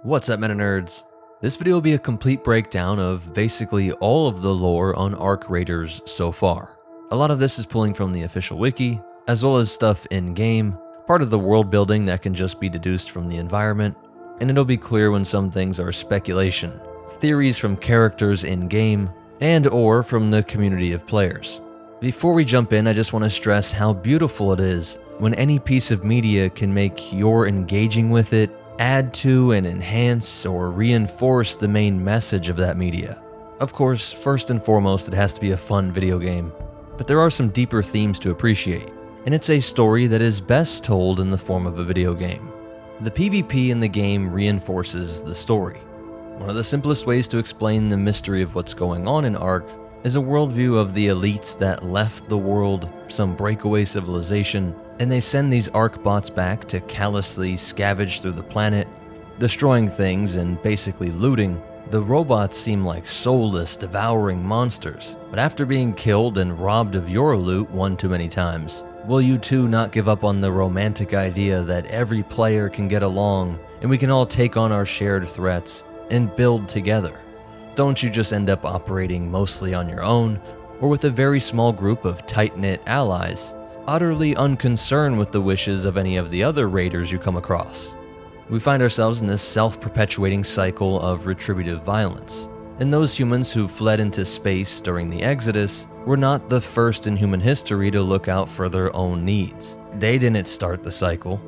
What's up, meta nerds? This video will be a complete breakdown of basically all of the lore on Arc Raiders so far. A lot of this is pulling from the official wiki, as well as stuff in-game, part of the world building that can just be deduced from the environment, and it'll be clear when some things are speculation, theories from characters in-game, and or from the community of players. Before we jump in, I just want to stress how beautiful it is when any piece of media can make your engaging with it add to and enhance or reinforce the main message of that media. Of course, first and foremost, it has to be a fun video game, but there are some deeper themes to appreciate, and it's a story that is best told in the form of a video game. The PvP in the game reinforces the story. One of the simplest ways to explain the mystery of what's going on in Arc is a worldview of the elites that left the world, some breakaway civilization, and they send these Arc bots back to callously scavenge through the planet, destroying things and basically looting. The robots seem like soulless, devouring monsters, but after being killed and robbed of your loot one too many times, will you too not give up on the romantic idea that every player can get along and we can all take on our shared threats and build together? Don't you just end up operating mostly on your own, or with a very small group of tight-knit allies, utterly unconcerned with the wishes of any of the other raiders you come across? We find ourselves in this self-perpetuating cycle of retributive violence, and those humans who fled into space during the Exodus were not the first in human history to look out for their own needs. They didn't start the cycle,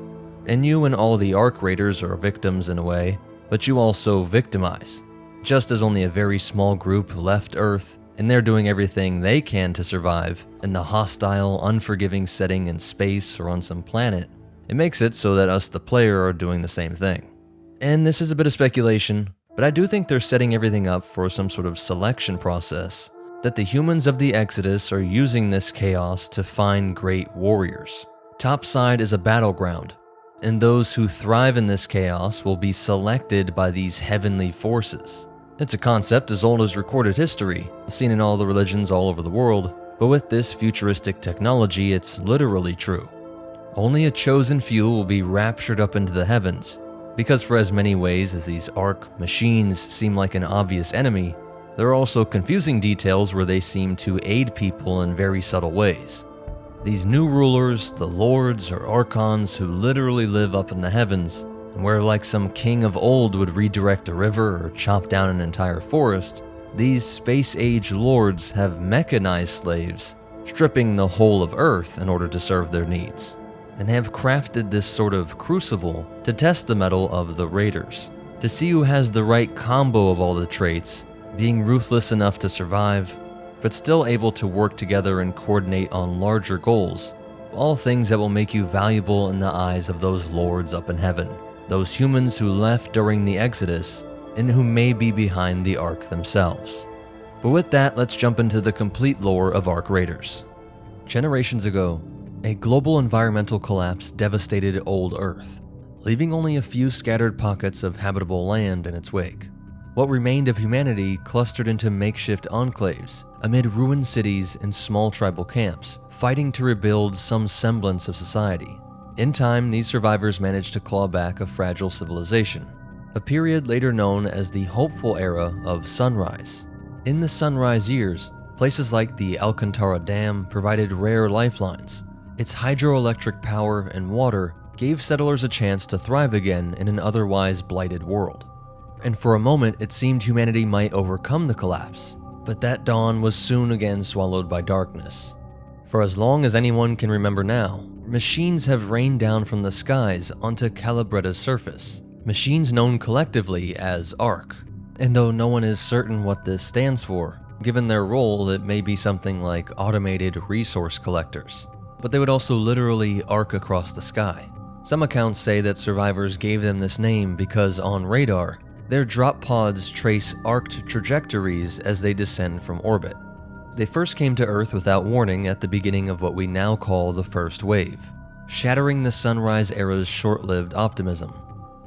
and you and all the Arc Raiders are victims in a way, but you also victimize. Just as only a very small group left Earth, and they're doing everything they can to survive in the hostile, unforgiving setting in space or on some planet, it makes it so that us, the player, are doing the same thing. And this is a bit of speculation, but I do think they're setting everything up for some sort of selection process, that the humans of the Exodus are using this chaos to find great warriors. Topside is a battleground, and those who thrive in this chaos will be selected by these heavenly forces. It's a concept as old as recorded history, seen in all the religions all over the world, but with this futuristic technology, it's literally true. Only a chosen few will be raptured up into the heavens, because for as many ways as these Arc machines seem like an obvious enemy, there are also confusing details where they seem to aid people in very subtle ways. These new rulers, the lords or archons who literally live up in the heavens, and where like some king of old would redirect a river or chop down an entire forest, these space-age lords have mechanized slaves, stripping the whole of Earth in order to serve their needs, and have crafted this sort of crucible to test the mettle of the raiders, to see who has the right combo of all the traits, being ruthless enough to survive, but still able to work together and coordinate on larger goals, all things that will make you valuable in the eyes of those lords up in heaven. Those humans who left during the Exodus, and who may be behind the Ark themselves. But with that, let's jump into the complete lore of Arc Raiders. Generations ago, a global environmental collapse devastated old Earth, leaving only a few scattered pockets of habitable land in its wake. What remained of humanity clustered into makeshift enclaves, amid ruined cities and small tribal camps, fighting to rebuild some semblance of society. In time, these survivors managed to claw back a fragile civilization, a period later known as the hopeful era of Sunrise. In the Sunrise years, places like the Alcantara Dam provided rare lifelines. Its hydroelectric power and water gave settlers a chance to thrive again in an otherwise blighted world. And for a moment, it seemed humanity might overcome the collapse, but that dawn was soon again swallowed by darkness. For as long as anyone can remember now, machines have rained down from the skies onto Calibretta's surface, machines known collectively as Arc. And though no one is certain what this stands for, given their role, it may be something like automated resource collectors. But they would also literally arc across the sky. Some accounts say that survivors gave them this name because on radar, their drop pods trace arced trajectories as they descend from orbit. They first came to Earth without warning at the beginning of what we now call the First Wave, shattering the Sunrise era's short-lived optimism.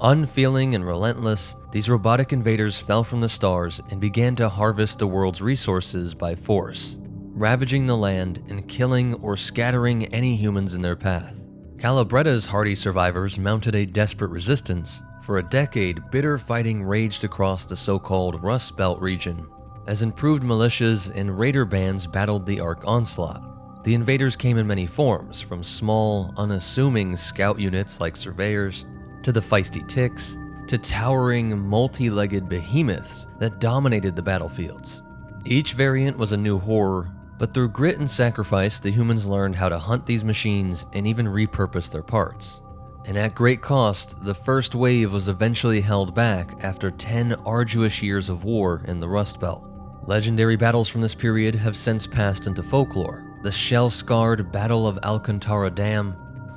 Unfeeling and relentless, these robotic invaders fell from the stars and began to harvest the world's resources by force, ravaging the land and killing or scattering any humans in their path. Calibretta's hardy survivors mounted a desperate resistance, For a decade, bitter fighting raged across the so-called Rust Belt region, as improved militias and raider bands battled the Ark onslaught. The invaders came in many forms, from small, unassuming scout units like surveyors, to the feisty ticks, to towering, multi-legged behemoths that dominated the battlefields. Each variant was a new horror, but through grit and sacrifice, the humans learned how to hunt these machines and even repurpose their parts. And at great cost, the first wave was eventually held back after 10 arduous years of war in the Rust Belt. Legendary battles from this period have since passed into folklore. The shell-scarred Battle of Alcantara Dam,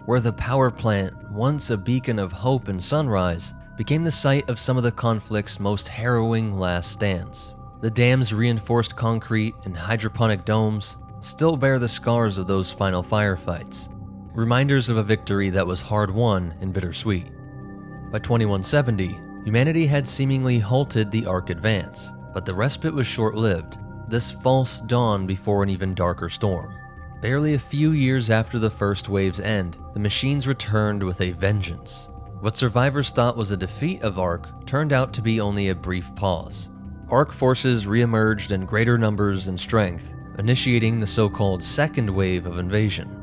where the power plant, once a beacon of hope and sunrise, became the site of some of the conflict's most harrowing last stands. The dam's reinforced concrete and hydroponic domes still bear the scars of those final firefights, reminders of a victory that was hard-won and bittersweet. By 2170, humanity had seemingly halted the Ark advance, but the respite was short-lived, this false dawn before an even darker storm. Barely a few years after the first wave's end, the machines returned with a vengeance. What survivors thought was a defeat of Ark turned out to be only a brief pause. Ark forces re-emerged in greater numbers and strength, initiating the so-called second wave of invasion.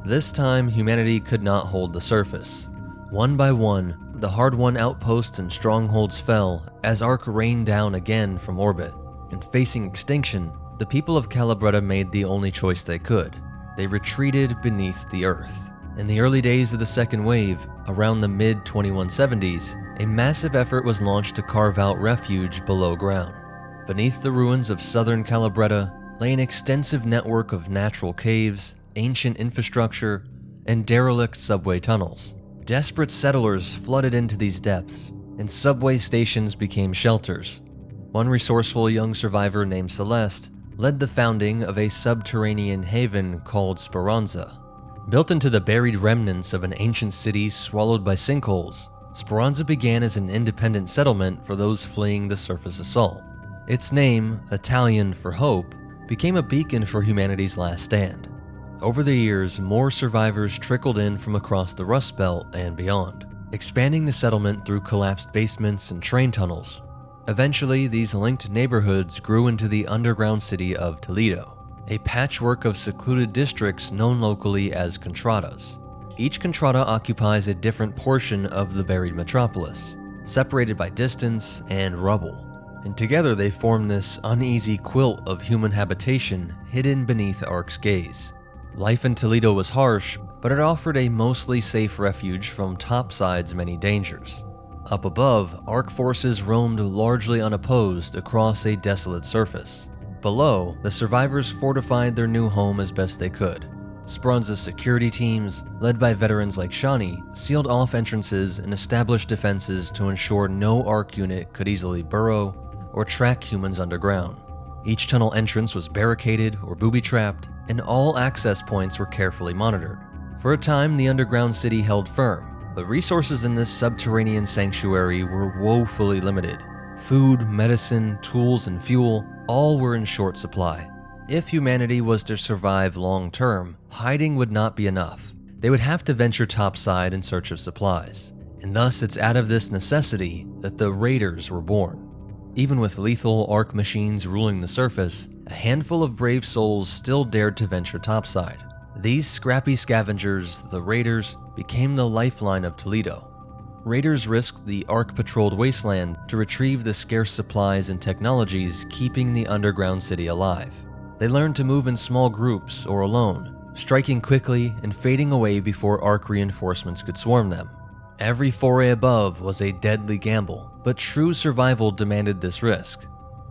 This time, humanity could not hold the surface. One by one, the hard-won outposts and strongholds fell as Ark rained down again from orbit. And facing extinction, the people of Calabretta made the only choice they could. They retreated beneath the earth. In the early days of the second wave, around the mid-2170s, a massive effort was launched to carve out refuge below ground. Beneath the ruins of southern Calabretta lay an extensive network of natural caves, ancient infrastructure, and derelict subway tunnels. Desperate settlers flooded into these depths, and subway stations became shelters. One resourceful young survivor named Celeste led the founding of a subterranean haven called Speranza. Built into the buried remnants of an ancient city swallowed by sinkholes, Speranza began as an independent settlement for those fleeing the surface assault. Its name, Italian for hope, became a beacon for humanity's last stand. Over the years, more survivors trickled in from across the Rust Belt and beyond, expanding the settlement through collapsed basements and train tunnels. Eventually, these linked neighborhoods grew into the underground city of Toledo, a patchwork of secluded districts known locally as contradas. Each contrada occupies a different portion of the buried metropolis, separated by distance and rubble. And together they form this uneasy quilt of human habitation hidden beneath Ark's gaze. Life in Toledo was harsh, but it offered a mostly safe refuge from topside's many dangers. Up above, Ark forces roamed largely unopposed across a desolate surface. Below, the survivors fortified their new home as best they could. Speranza's security teams, led by veterans like Shani, sealed off entrances and established defenses to ensure no Ark unit could easily burrow or track humans underground. Each tunnel entrance was barricaded or booby-trapped, and all access points were carefully monitored. For a time, the underground city held firm, but resources in this subterranean sanctuary were woefully limited. Food, medicine, tools, and fuel all were in short supply. If humanity was to survive long-term, hiding would not be enough. They would have to venture topside in search of supplies. And thus, it's out of this necessity that the Raiders were born. Even with lethal Ark machines ruling the surface, a handful of brave souls still dared to venture topside. These scrappy scavengers, the Raiders, became the lifeline of Toledo. Raiders risked the Ark-patrolled wasteland to retrieve the scarce supplies and technologies keeping the underground city alive. They learned to move in small groups or alone, striking quickly and fading away before Ark reinforcements could swarm them. Every foray above was a deadly gamble, but true survival demanded this risk.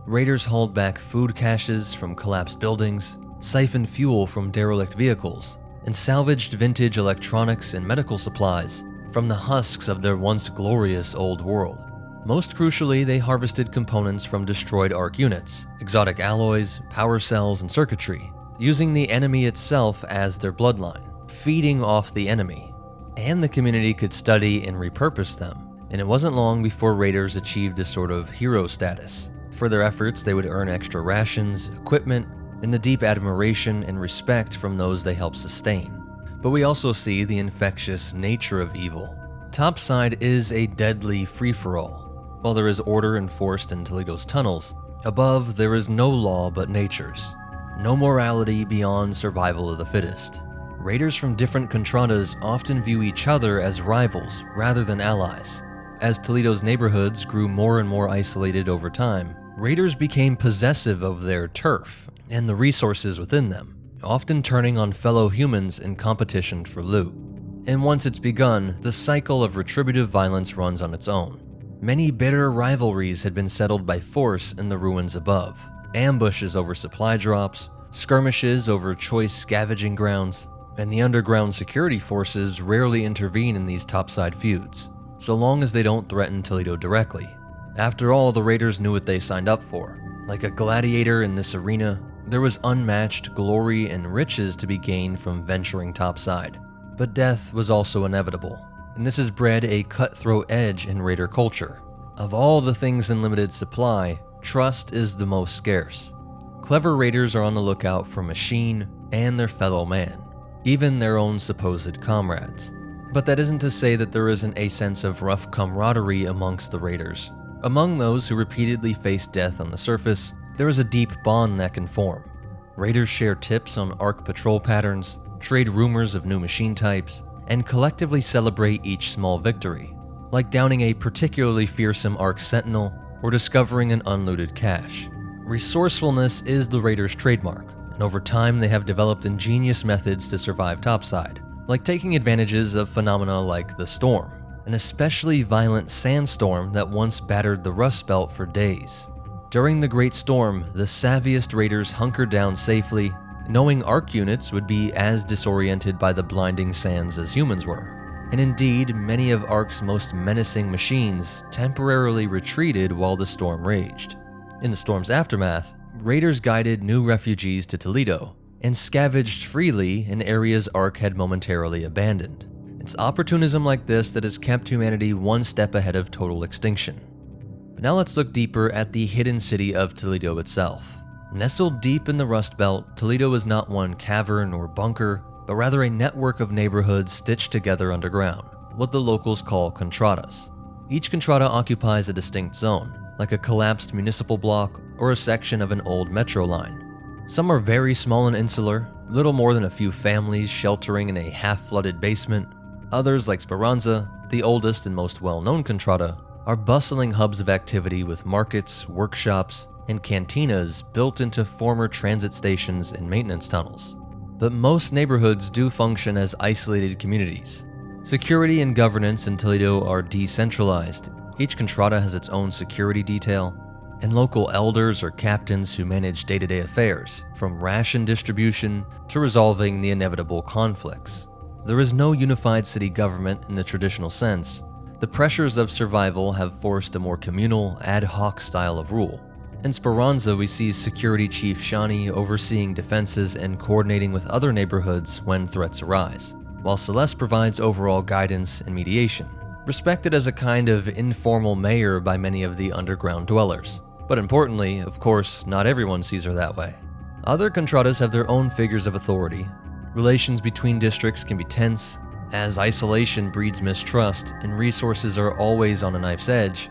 Raiders hauled back food caches from collapsed buildings, siphoned fuel from derelict vehicles, and salvaged vintage electronics and medical supplies from the husks of their once glorious old world. Most crucially, they harvested components from destroyed Ark units, exotic alloys, power cells, and circuitry, using the enemy itself as their bloodline, feeding off the enemy. And the community could study and repurpose them, and it wasn't long before Raiders achieved a sort of hero status. For their efforts, they would earn extra rations, equipment, and the deep admiration and respect from those they helped sustain. But we also see the infectious nature of evil. Topside is a deadly free-for-all. While there is order enforced in Toledo's tunnels, above there is no law but nature's. No morality beyond survival of the fittest. Raiders from different contradas often view each other as rivals rather than allies. As Toledo's neighborhoods grew more and more isolated over time, raiders became possessive of their turf and the resources within them, often turning on fellow humans in competition for loot. And once it's begun, the cycle of retributive violence runs on its own. Many bitter rivalries had been settled by force in the ruins above. Ambushes over supply drops, skirmishes over choice scavenging grounds, and the underground security forces rarely intervene in these topside feuds, so long as they don't threaten Toledo directly. After all, the raiders knew what they signed up for. Like a gladiator in this arena, there was unmatched glory and riches to be gained from venturing topside. But death was also inevitable, and this has bred a cutthroat edge in raider culture. Of all the things in limited supply, trust is the most scarce. Clever raiders are on the lookout for machine and their fellow man, even their own supposed comrades. But that isn't to say that there isn't a sense of rough camaraderie amongst the raiders. Among those who repeatedly face death on the surface, there is a deep bond that can form. Raiders share tips on Ark patrol patterns, trade rumors of new machine types, and collectively celebrate each small victory, like downing a particularly fearsome Ark sentinel or discovering an unlooted cache. Resourcefulness is the raiders' trademark, and over time they have developed ingenious methods to survive topside, like taking advantages of phenomena like the storm, an especially violent sandstorm that once battered the Rust Belt for days. During the Great Storm, the savviest raiders hunkered down safely, knowing Ark units would be as disoriented by the blinding sands as humans were. And indeed, many of Ark's most menacing machines temporarily retreated while the storm raged. In the storm's aftermath, raiders guided new refugees to Toledo and scavenged freely in areas Ark had momentarily abandoned. It's opportunism like this that has kept humanity one step ahead of total extinction. But now let's look deeper at the hidden city of Toledo itself. Nestled deep in the Rust Belt, Toledo is not one cavern or bunker, but rather a network of neighborhoods stitched together underground, what the locals call contradas. Each contrada occupies a distinct zone, like a collapsed municipal block or a section of an old metro line. Some are very small and insular, little more than a few families sheltering in a half-flooded basement. Others, like Speranza, the oldest and most well-known contrada, are bustling hubs of activity with markets, workshops, and cantinas built into former transit stations and maintenance tunnels. But most neighborhoods do function as isolated communities. Security and governance in Toledo are decentralized. Each contrada has its own security detail, and local elders or captains who manage day-to-day affairs, from ration distribution to resolving the inevitable conflicts. There is no unified city government in the traditional sense. The pressures of survival have forced a more communal, ad hoc style of rule. In Speranza, we see Security Chief Shani overseeing defenses and coordinating with other neighborhoods when threats arise, while Celeste provides overall guidance and mediation, respected as a kind of informal mayor by many of the underground dwellers. But importantly, of course, not everyone sees her that way. Other contradas have their own figures of authority. Relations between districts can be tense, as isolation breeds mistrust and resources are always on a knife's edge,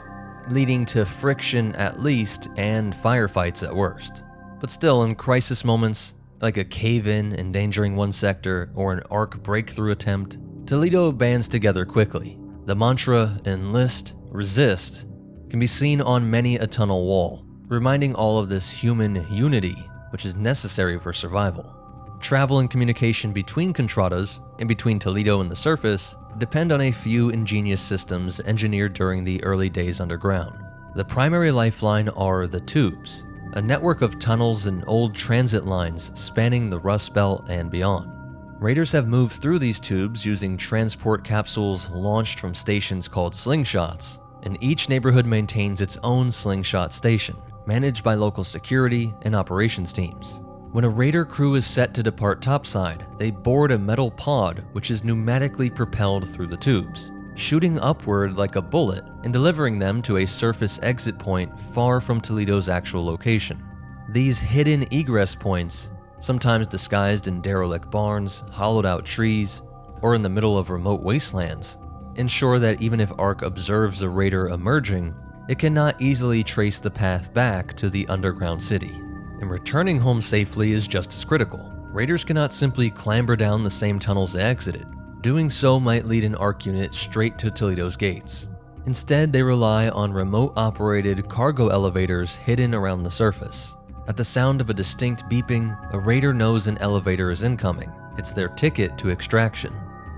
leading to friction at least and firefights at worst. But still, in crisis moments, like a cave-in endangering one sector or an Ark breakthrough attempt, Toledo bands together quickly. The mantra, enlist, resist, can be seen on many a tunnel wall, reminding all of this human unity, which is necessary for survival. Travel and communication between contradas and between Toledo and the surface depend on a few ingenious systems engineered during the early days underground. The primary lifeline are the tubes, a network of tunnels and old transit lines spanning the Rust Belt and beyond. Raiders have moved through these tubes using transport capsules launched from stations called slingshots, and each neighborhood maintains its own slingshot station, managed by local security and operations teams. When a raider crew is set to depart topside, they board a metal pod which is pneumatically propelled through the tubes, shooting upward like a bullet and delivering them to a surface exit point far from Toledo's actual location. These hidden egress points, sometimes disguised in derelict barns, hollowed out trees, or in the middle of remote wastelands, ensure that even if ARC observes a raider emerging, it cannot easily trace the path back to the underground city. And returning home safely is just as critical. Raiders cannot simply clamber down the same tunnels they exited. Doing so might lead an ARC unit straight to Toledo's gates. Instead, they rely on remote-operated cargo elevators hidden around the surface. At the sound of a distinct beeping, a raider knows an elevator is incoming. It's their ticket to extraction.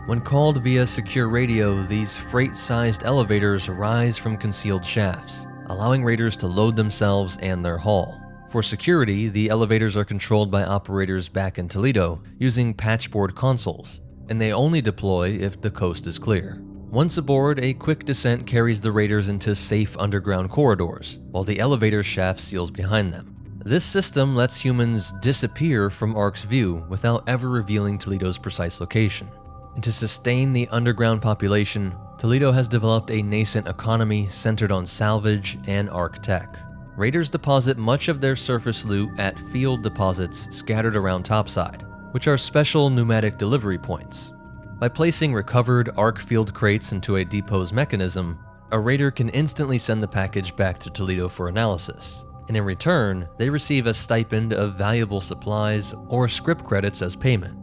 When called via secure radio, these freight-sized elevators rise from concealed shafts, allowing raiders to load themselves and their haul. For security, the elevators are controlled by operators back in Toledo using patchboard consoles, and they only deploy if the coast is clear. Once aboard, a quick descent carries the raiders into safe underground corridors, while the elevator shaft seals behind them. This system lets humans disappear from ARC's view without ever revealing Toledo's precise location. And to sustain the underground population, Toledo has developed a nascent economy centered on salvage and ARC tech. Raiders deposit much of their surface loot at field deposits scattered around topside, which are special pneumatic delivery points. By placing recovered ARC field crates into a depot's mechanism, a raider can instantly send the package back to Toledo for analysis, and in return, they receive a stipend of valuable supplies or script credits as payment.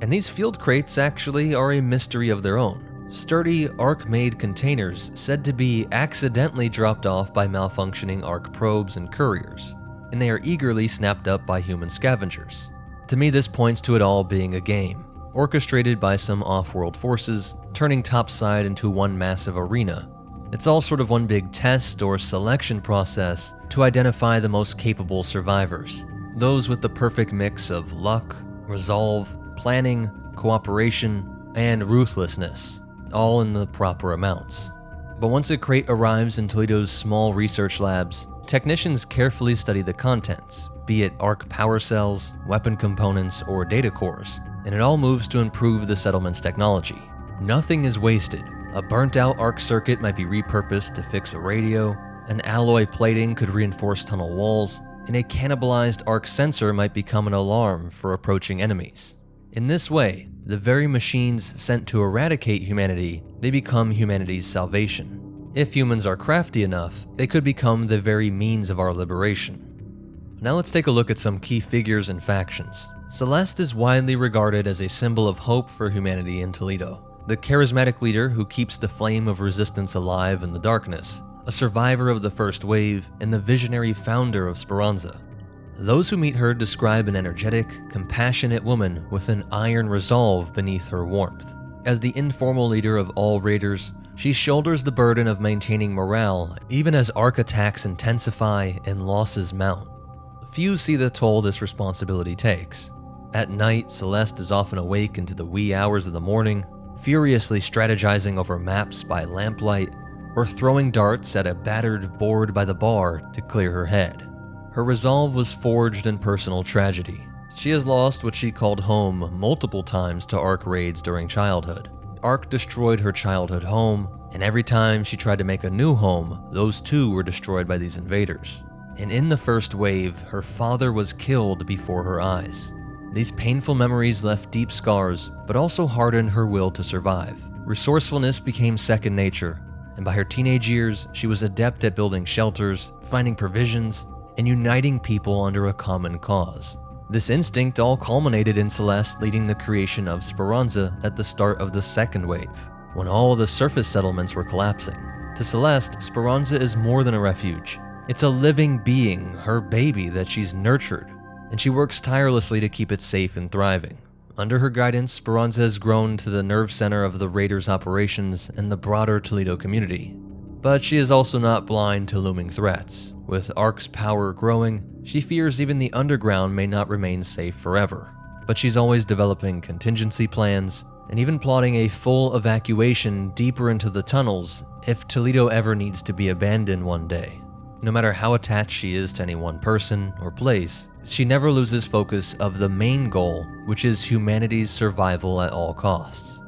And these field crates actually are a mystery of their own. Sturdy ARC-made containers said to be accidentally dropped off by malfunctioning ARC probes and couriers, and they are eagerly snapped up by human scavengers. To me, this points to it all being a game, orchestrated by some off-world forces, turning topside into one massive arena. It's all sort of one big test or selection process to identify the most capable survivors, those with the perfect mix of luck, resolve, planning, cooperation, and ruthlessness, all in the proper amounts. But once a crate arrives in Toledo's small research labs, technicians carefully study the contents, be it ARC power cells, weapon components, or data cores, and it all moves to improve the settlement's technology. Nothing is wasted. A burnt-out ARC circuit might be repurposed to fix a radio, an alloy plating could reinforce tunnel walls, and a cannibalized ARC sensor might become an alarm for approaching enemies. In this way, the very machines sent to eradicate humanity, they become humanity's salvation. If humans are crafty enough, they could become the very means of our liberation. Now let's take a look at some key figures and factions. Celeste is widely regarded as a symbol of hope for humanity in Toledo. The charismatic leader who keeps the flame of resistance alive in the darkness, a survivor of the first wave, and the visionary founder of Speranza. Those who meet her describe an energetic, compassionate woman with an iron resolve beneath her warmth. As the informal leader of all raiders, she shoulders the burden of maintaining morale even as ARC attacks intensify and losses mount. Few see the toll this responsibility takes. At night, Celeste is often awake into the wee hours of the morning, furiously strategizing over maps by lamplight, or throwing darts at a battered board by the bar to clear her head. Her resolve was forged in personal tragedy. She has lost what she called home multiple times to ARC raids during childhood. ARC destroyed her childhood home, and every time she tried to make a new home, those too were destroyed by these invaders. And in the first wave, her father was killed before her eyes. These painful memories left deep scars, but also hardened her will to survive. Resourcefulness became second nature, and by her teenage years, she was adept at building shelters, finding provisions, and uniting people under a common cause. This instinct all culminated in Celeste leading the creation of Speranza at the start of the second wave, when all the surface settlements were collapsing. To Celeste, Speranza is more than a refuge. It's a living being, her baby that she's nurtured, and she works tirelessly to keep it safe and thriving. Under her guidance, Speranza has grown to the nerve center of the Raiders' operations and the broader Toledo community. But she is also not blind to looming threats. With ARC's power growing, she fears even the underground may not remain safe forever. But she's always developing contingency plans, and even plotting a full evacuation deeper into the tunnels if Toledo ever needs to be abandoned one day. No matter how attached she is to any one person or place, she never loses focus of the main goal, which is humanity's survival at all costs.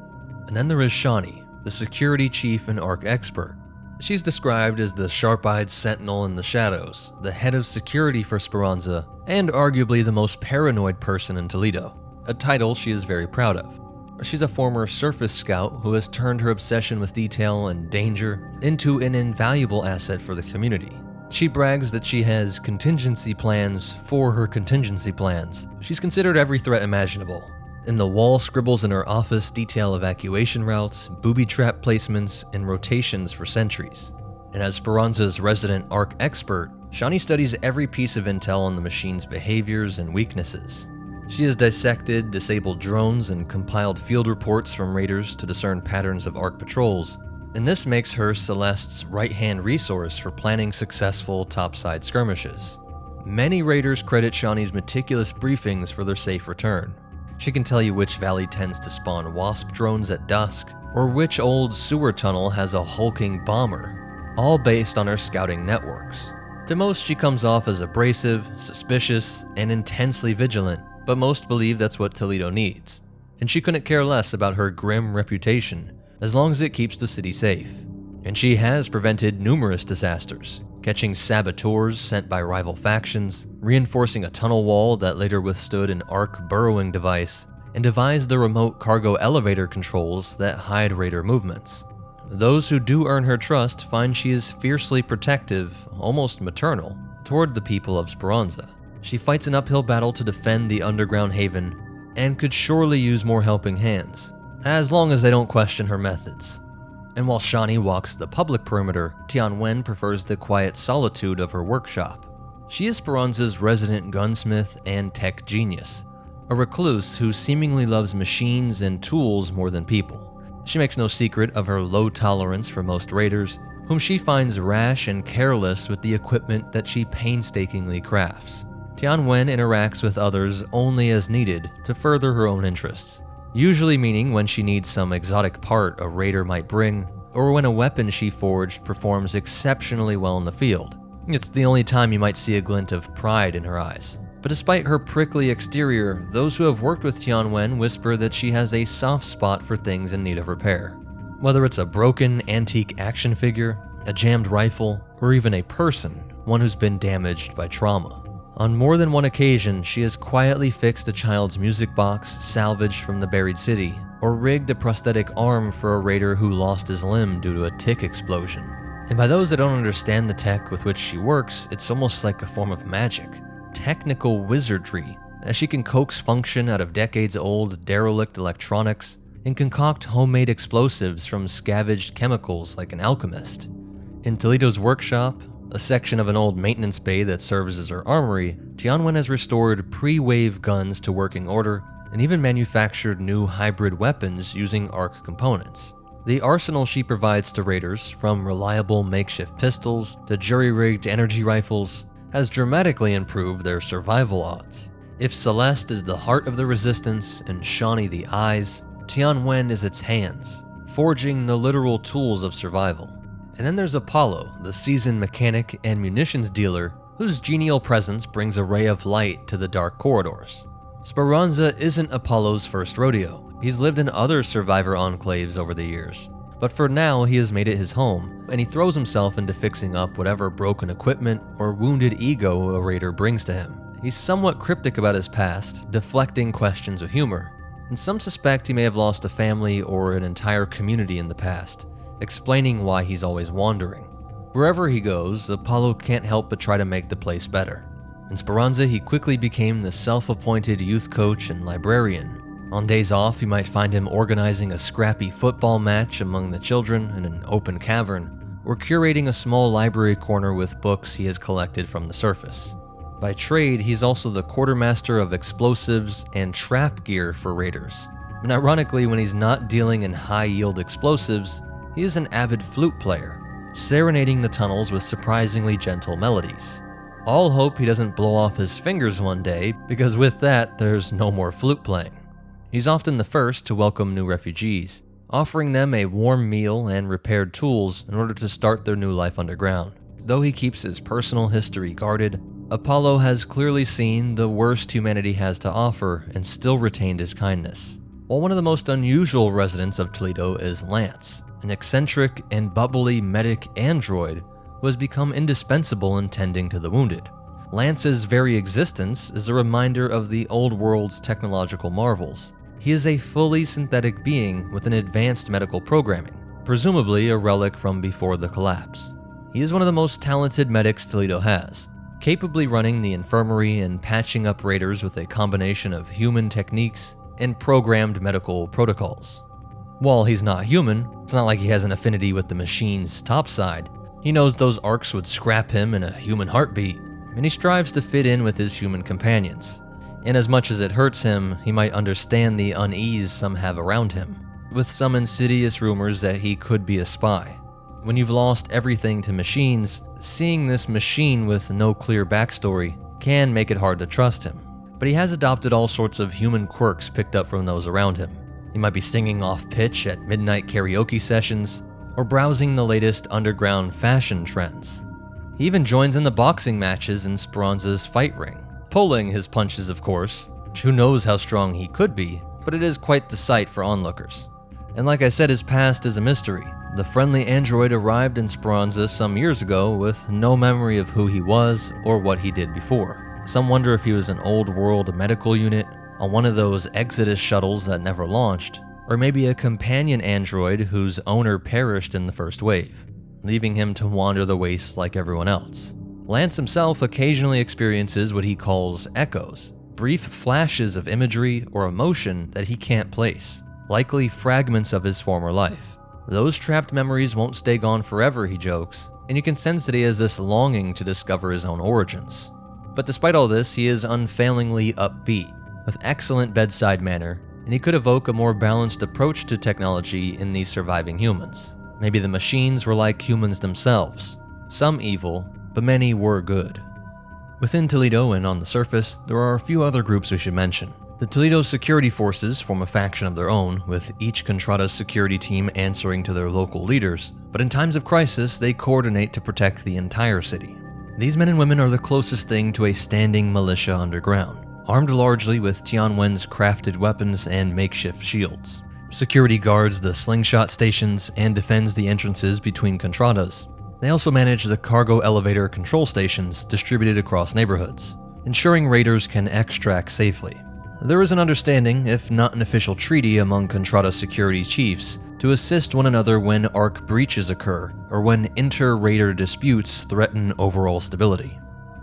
And then there is Shawnee, the security chief and ARC expert. She's described as the sharp-eyed sentinel in the shadows, the head of security for Speranza, and arguably the most paranoid person in Toledo, a title she is very proud of. She's a former surface scout who has turned her obsession with detail and danger into an invaluable asset for the community. She brags that she has contingency plans for her contingency plans. She's considered every threat imaginable. And the wall scribbles in her office detail evacuation routes, booby trap placements, and rotations for sentries. And as Speranza's resident ARC expert, Shani studies every piece of intel on the machine's behaviors and weaknesses. She has dissected disabled drones and compiled field reports from raiders to discern patterns of ARC patrols, and this makes her Celeste's right-hand resource for planning successful topside skirmishes. Many raiders credit Shani's meticulous briefings for their safe return. She can tell you which valley tends to spawn wasp drones at dusk, or which old sewer tunnel has a hulking bomber, all based on her scouting networks. To most, she comes off as abrasive, suspicious, and intensely vigilant, but most believe that's what Toledo needs. And she couldn't care less about her grim reputation, as long as it keeps the city safe. And she has prevented numerous disasters, catching saboteurs sent by rival factions, reinforcing a tunnel wall that later withstood an ARC burrowing device, and devised the remote cargo elevator controls that hide raider movements. Those who do earn her trust find she is fiercely protective, almost maternal, toward the people of Speranza. She fights an uphill battle to defend the underground haven, and could surely use more helping hands, as long as they don't question her methods. And while Shani walks the public perimeter, Tianwen prefers the quiet solitude of her workshop. She is Speranza's resident gunsmith and tech genius, a recluse who seemingly loves machines and tools more than people. She makes no secret of her low tolerance for most raiders, whom she finds rash and careless with the equipment that she painstakingly crafts. Tianwen interacts with others only as needed to further her own interests, usually meaning when she needs some exotic part a raider might bring, or when a weapon she forged performs exceptionally well in the field. It's the only time you might see a glint of pride in her eyes. But despite her prickly exterior, those who have worked with Tianwen whisper that she has a soft spot for things in need of repair. Whether it's a broken antique action figure, a jammed rifle, or even a person, one who's been damaged by trauma. On more than one occasion, she has quietly fixed a child's music box salvaged from the buried city, or rigged a prosthetic arm for a raider who lost his limb due to a tick explosion. And by those that don't understand the tech with which she works, it's almost like a form of magic. Technical wizardry, as she can coax function out of decades-old derelict electronics and concoct homemade explosives from scavenged chemicals like an alchemist. In Toledo's workshop, a section of an old maintenance bay that serves as her armory, Tianwen has restored pre-wave guns to working order and even manufactured new hybrid weapons using ARC components. The arsenal she provides to raiders, from reliable makeshift pistols to jury-rigged energy rifles, has dramatically improved their survival odds. If Celeste is the heart of the resistance and Shani the eyes, Tianwen is its hands, forging the literal tools of survival. And then there's Apollo, the seasoned mechanic and munitions dealer, whose genial presence brings a ray of light to the dark corridors. Speranza isn't Apollo's first rodeo. He's lived in other survivor enclaves over the years. But for now, he has made it his home, and he throws himself into fixing up whatever broken equipment or wounded ego a raider brings to him. He's somewhat cryptic about his past, deflecting questions with humor, and some suspect he may have lost a family or an entire community in the past, explaining why he's always wandering. Wherever he goes, Apollo can't help but try to make the place better. In Speranza, he quickly became the self-appointed youth coach and librarian. On days off, you might find him organizing a scrappy football match among the children in an open cavern, or curating a small library corner with books he has collected from the surface. By trade, he's also the quartermaster of explosives and trap gear for raiders. And ironically, when he's not dealing in high-yield explosives, he is an avid flute player, serenading the tunnels with surprisingly gentle melodies. All hope he doesn't blow off his fingers one day, because with that, there's no more flute playing. He's often the first to welcome new refugees, offering them a warm meal and repaired tools in order to start their new life underground. Though he keeps his personal history guarded, Apollo has clearly seen the worst humanity has to offer and still retained his kindness. While one of the most unusual residents of Toledo is Lance, an eccentric and bubbly medic android who has become indispensable in tending to the wounded. Lance's very existence is a reminder of the old world's technological marvels. he is a fully synthetic being with an advanced medical programming, presumably a relic from before the collapse. He is one of the most talented medics Toledo has, capably running the infirmary and patching up raiders with a combination of human techniques and programmed medical protocols. While he's not human, it's not like he has an affinity with the machine's topside. He knows those arcs would scrap him in a human heartbeat, and he strives to fit in with his human companions. And as much as it hurts him, he might understand the unease some have around him, with some insidious rumors that he could be a spy. When you've lost everything to machines, seeing this machine with no clear backstory can make it hard to trust him. But he has adopted all sorts of human quirks picked up from those around him. He might be singing off pitch at midnight karaoke sessions, or browsing the latest underground fashion trends. He even joins in the boxing matches in Speranza's fight ring, pulling his punches of course. Who knows how strong he could be, but it is quite the sight for onlookers. And like I said, his past is a mystery. The friendly android arrived in Speranza some years ago with no memory of who he was or what he did before. Some wonder if he was an old world medical unit on one of those Exodus shuttles that never launched, or maybe a companion android whose owner perished in the first wave, leaving him to wander the wastes like everyone else. Lance himself occasionally experiences what he calls echoes, brief flashes of imagery or emotion that he can't place, likely fragments of his former life. Those trapped memories won't stay gone forever, he jokes, and you can sense that he has this longing to discover his own origins. But despite all this, he is unfailingly upbeat, with excellent bedside manner, and he could evoke a more balanced approach to technology in these surviving humans. Maybe the machines were like humans themselves, some evil, but many were good. Within Toledo and on the surface, there are a few other groups we should mention. The Toledo security forces form a faction of their own, with each Contrada security team answering to their local leaders, but in times of crisis, they coordinate to protect the entire city. These men and women are the closest thing to a standing militia underground, armed largely with Tianwen's crafted weapons and makeshift shields. Security guards the slingshot stations and defends the entrances between Contradas. They also manage the cargo elevator control stations distributed across neighborhoods, ensuring raiders can extract safely. There is an understanding, if not an official treaty, among Contrada security chiefs to assist one another when ARC breaches occur or when inter-raider disputes threaten overall stability.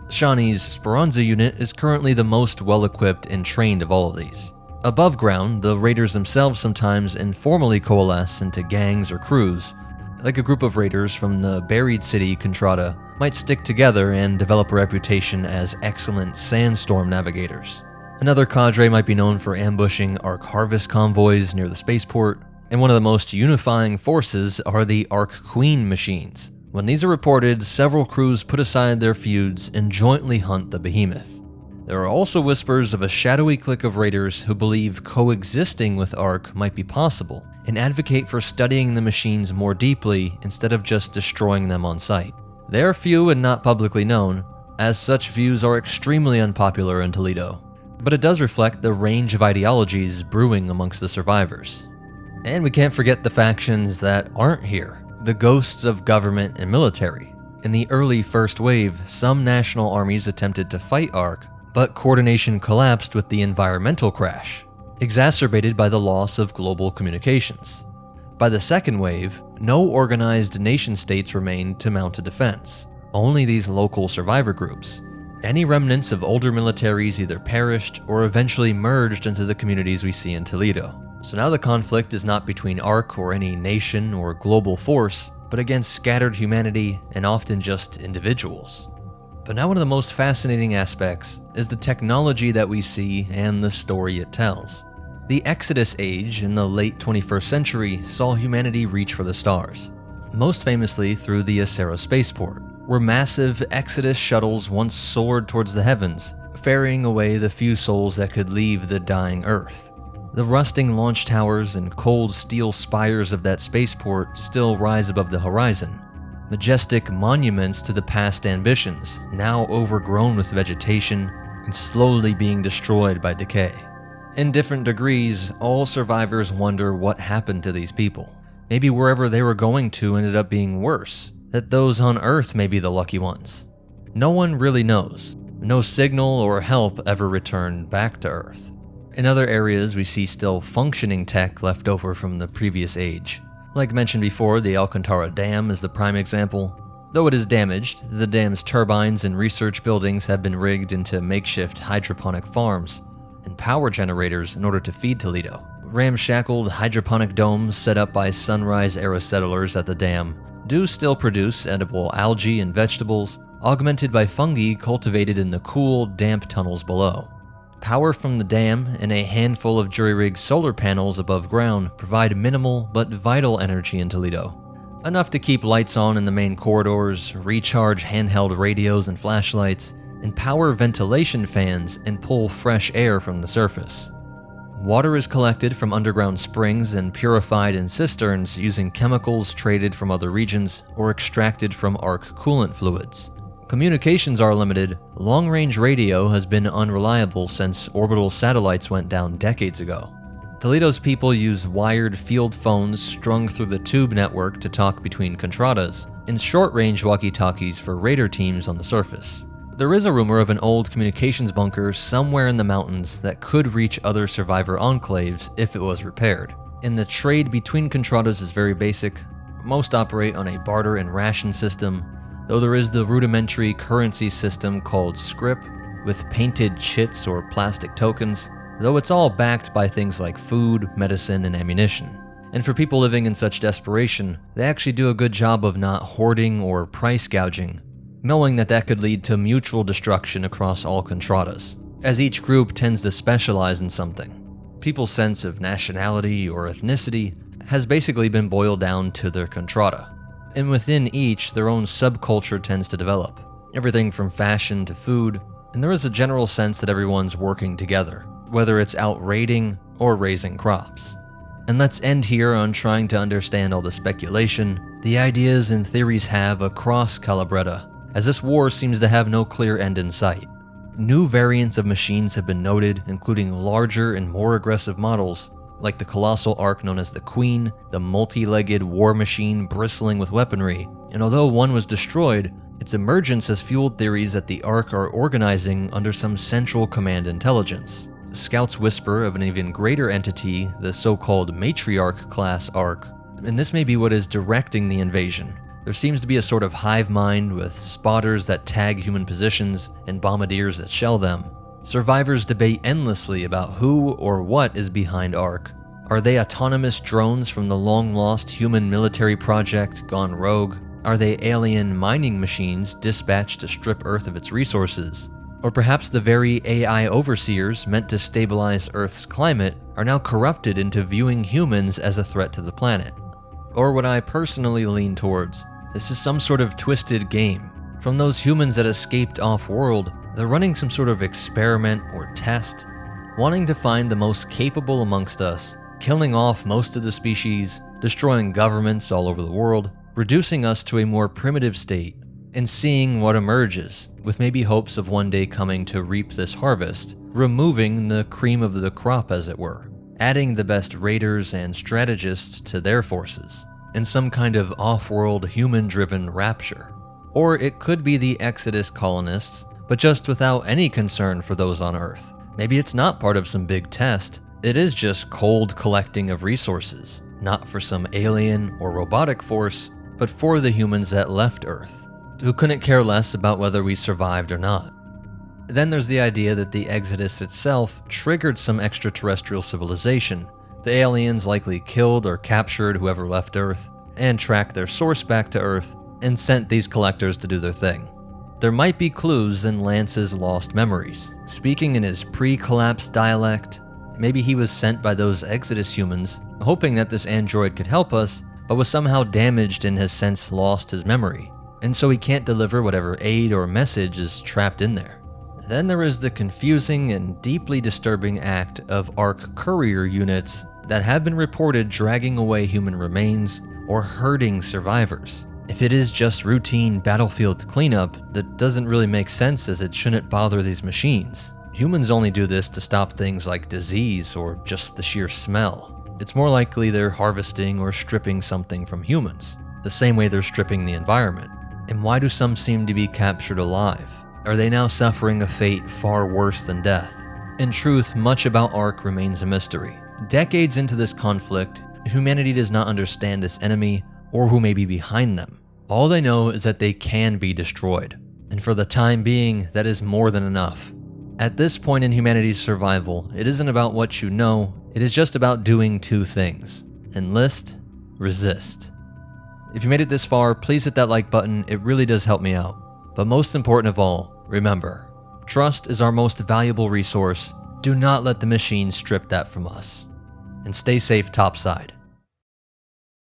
Shawnee's Speranza unit is currently the most well-equipped and trained of all of these. Above ground, the raiders themselves sometimes informally coalesce into gangs or crews. Like a group of raiders from the buried city Contrada might stick together and develop a reputation as excellent sandstorm navigators. Another cadre might be known for ambushing ARC harvest convoys near the spaceport, and one of the most unifying forces are the ARC Queen machines. When these are reported, several crews put aside their feuds and jointly hunt the behemoth. There are also whispers of a shadowy clique of raiders who believe coexisting with ARC might be possible, and advocate for studying the machines more deeply instead of just destroying them on sight. They are few and not publicly known, as such views are extremely unpopular in Toledo, but it does reflect the range of ideologies brewing amongst the survivors. And we can't forget the factions that aren't here, the ghosts of government and military. In the early first wave, some national armies attempted to fight ARC, but coordination collapsed with the environmental crash, exacerbated by the loss of global communications. By the second wave, no organized nation-states remained to mount a defense, only these local survivor groups. Any remnants of older militaries either perished or eventually merged into the communities we see in Toledo. So now the conflict is not between ARC or any nation or global force, but against scattered humanity and often just individuals. But now one of the most fascinating aspects is the technology that we see and the story it tells. The Exodus age in the late 21st century saw humanity reach for the stars, most famously through the Acero Spaceport, where massive Exodus shuttles once soared towards the heavens, ferrying away the few souls that could leave the dying Earth. The rusting launch towers and cold steel spires of that spaceport still rise above the horizon, majestic monuments to the past ambitions, now overgrown with vegetation and slowly being destroyed by decay. In different degrees, all survivors wonder what happened to these people. Maybe wherever they were going to ended up being worse, that those on Earth may be the lucky ones. No one really knows. No signal or help ever returned back to Earth. In other areas, we see still functioning tech left over from the previous age. Like mentioned before, the Alcantara Dam is the prime example. Though it is damaged, the dam's turbines and research buildings have been rigged into makeshift hydroponic farms and power generators in order to feed Toledo. Ramshackled hydroponic domes set up by Sunrise-era settlers at the dam do still produce edible algae and vegetables, augmented by fungi cultivated in the cool, damp tunnels below. Power from the dam and a handful of jury-rigged solar panels above ground provide minimal but vital energy in Toledo. Enough to keep lights on in the main corridors, recharge handheld radios and flashlights, and power ventilation fans and pull fresh air from the surface. Water is collected from underground springs and purified in cisterns using chemicals traded from other regions or extracted from ARC coolant fluids. Communications are limited. Long-range radio has been unreliable since orbital satellites went down decades ago. Toledo's people use wired field phones strung through the tube network to talk between contradas, and short-range walkie-talkies for radar teams on the surface. There is a rumor of an old communications bunker somewhere in the mountains that could reach other survivor enclaves if it was repaired. And the trade between contradas is very basic. Most operate on a barter and ration system, though there is the rudimentary currency system called scrip, with painted chits or plastic tokens, though it's all backed by things like food, medicine, and ammunition. And for people living in such desperation, they actually do a good job of not hoarding or price gouging, knowing that that could lead to mutual destruction across all contradas, as each group tends to specialize in something. People's sense of nationality or ethnicity has basically been boiled down to their contrada, and within each, their own subculture tends to develop, everything from fashion to food, and there is a general sense that everyone's working together, whether it's out raiding or raising crops. And let's end here on trying to understand all the speculation the ideas and theories have across Calabretta, as this war seems to have no clear end in sight. New variants of machines have been noted, including larger and more aggressive models, like the colossal ark known as the Queen, the multi-legged war machine bristling with weaponry, and although one was destroyed, its emergence has fueled theories that the ark are organizing under some central command intelligence. Scouts whisper of an even greater entity, the so-called Matriarch-class ark, and this may be what is directing the invasion. There seems to be a sort of hive mind with spotters that tag human positions and bombardiers that shell them. Survivors debate endlessly about who or what is behind ARC. Are they autonomous drones from the long-lost human military project gone rogue? Are they alien mining machines dispatched to strip Earth of its resources? Or perhaps the very AI overseers meant to stabilize Earth's climate are now corrupted into viewing humans as a threat to the planet? Or what I personally lean towards, this is some sort of twisted game. From those humans that escaped off-world, they're running some sort of experiment or test, wanting to find the most capable amongst us, killing off most of the species, destroying governments all over the world, reducing us to a more primitive state, and seeing what emerges, with maybe hopes of one day coming to reap this harvest, removing the cream of the crop as it were, adding the best raiders and strategists to their forces, in some kind of off-world human-driven rapture. Or it could be the Exodus colonists, but just without any concern for those on Earth. Maybe it's not part of some big test, it is just cold collecting of resources, not for some alien or robotic force, but for the humans that left Earth, who couldn't care less about whether we survived or not. Then there's the idea that the Exodus itself triggered some extraterrestrial civilization. The aliens likely killed or captured whoever left Earth, and tracked their source back to Earth, and sent these collectors to do their thing. There might be clues in Lance's lost memories. Speaking in his pre-collapse dialect, maybe he was sent by those Exodus humans, hoping that this android could help us, but was somehow damaged and has since lost his memory, and so he can't deliver whatever aid or message is trapped in there. Then there is the confusing and deeply disturbing act of ARC courier units that have been reported dragging away human remains or herding survivors. If it is just routine battlefield cleanup, that doesn't really make sense, as it shouldn't bother these machines. Humans only do this to stop things like disease or just the sheer smell. It's more likely they're harvesting or stripping something from humans, the same way they're stripping the environment. And why do some seem to be captured alive? Are they now suffering a fate far worse than death? In truth, much about Ark remains a mystery. Decades into this conflict, humanity does not understand this enemy or who may be behind them. All they know is that they can be destroyed. And for the time being, that is more than enough. At this point in humanity's survival, it isn't about what you know, it is just about doing two things: enlist, resist. If you made it this far, please hit that like button, it really does help me out. But most important of all, remember, trust is our most valuable resource. Do not let the machine strip that from us. And stay safe topside.